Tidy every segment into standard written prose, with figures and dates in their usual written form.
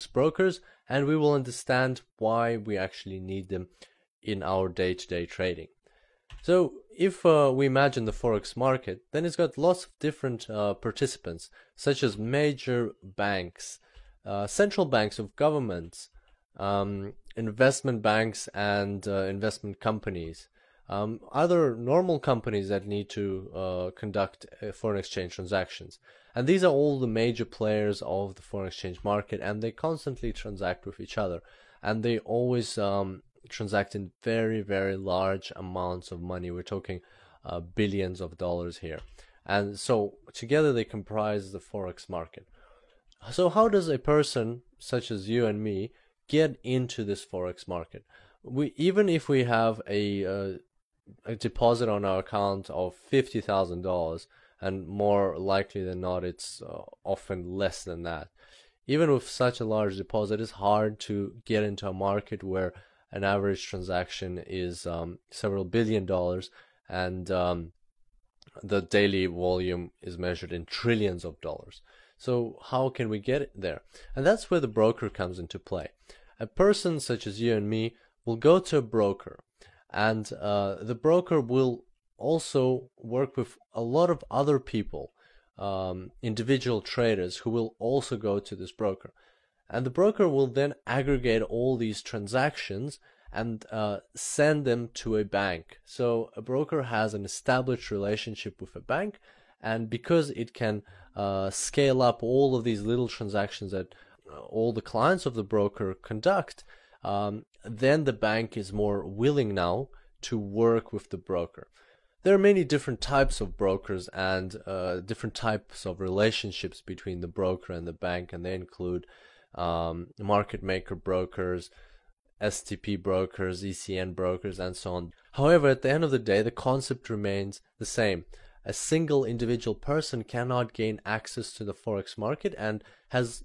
brokers, and we will understand why we actually need them in our day-to-day trading. So if we imagine the Forex market, then it's got lots of different participants, such as major banks, central banks of governments, investment banks and investment companies, other normal companies that need to conduct foreign exchange transactions. And these are all the major players of the foreign exchange market, and they constantly transact with each other. And they always transact in very, very large amounts of money. We're talking billions of dollars here. And so together they comprise the Forex market. So how does a person such as you and me get into this Forex market? Even if we have a deposit on our account of $50,000, and more likely than not it's often less than that. Even with such a large deposit, it's hard to get into a market where an average transaction is several billion dollars, and the daily volume is measured in trillions of dollars. So how can we get there? And that's where the broker comes into play. A person such as you and me will go to a broker, and the broker will also work with a lot of other people, individual traders who will also go to this broker. And the broker will then aggregate all these transactions and send them to a bank. So a broker has an established relationship with a bank, and because it can scale up all of these little transactions that all the clients of the broker conduct, then the bank is more willing now to work with the broker. There are many different types of brokers and different types of relationships between the broker and the bank, and they include market maker brokers, STP brokers, ECN brokers, and so on. However, at the end of the day, the concept remains the same. A single individual person cannot gain access to the Forex market and has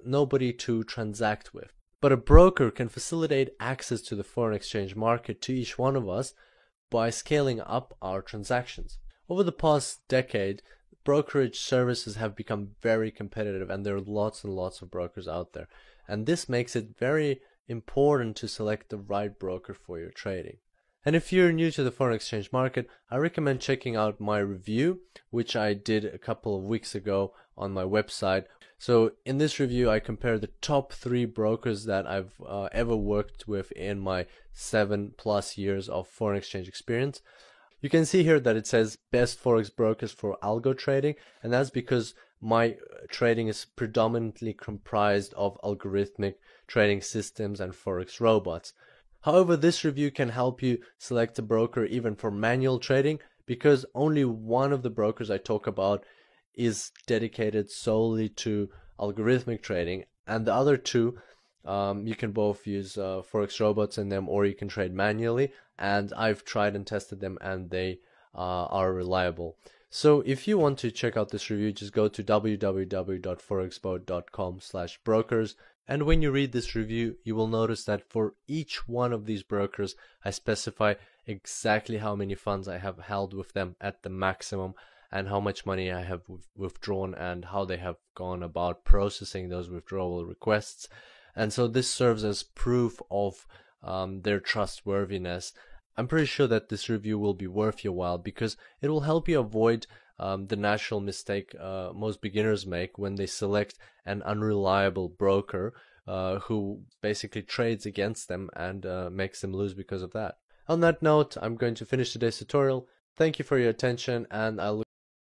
nobody to transact with. But a broker can facilitate access to the foreign exchange market to each one of us by scaling up our transactions. Over the past decade, brokerage services have become very competitive, and there are lots and lots of brokers out there. And this makes it very important to select the right broker for your trading. And if you're new to the foreign exchange market, I recommend checking out my review, which I did a couple of weeks ago on my website. So in this review, I compare the top 3 brokers that I've ever worked with in my 7+ years of foreign exchange experience. You can see here that it says best Forex brokers for algo trading, and that's because my trading is predominantly comprised of algorithmic trading systems and Forex robots. However, this review can help you select a broker even for manual trading, because only one of the brokers I talk about is dedicated solely to algorithmic trading, and the other 2 you can both use Forex robots in them, or you can trade manually, and I've tried and tested them, and they are reliable. So if you want to check out this review, just go to www.forexboat.com/brokers, and when you read this review, you will notice that for each one of these brokers, I specify exactly how many funds I have held with them at the maximum, and how much money I have withdrawn, and how they have gone about processing those withdrawal requests. And so this serves as proof of their trustworthiness. I'm pretty sure that this review will be worth your while, because it will help you avoid the natural mistake most beginners make when they select an unreliable broker who basically trades against them and makes them lose because of that. On that note, I'm going to finish today's tutorial. Thank you for your attention, and I'll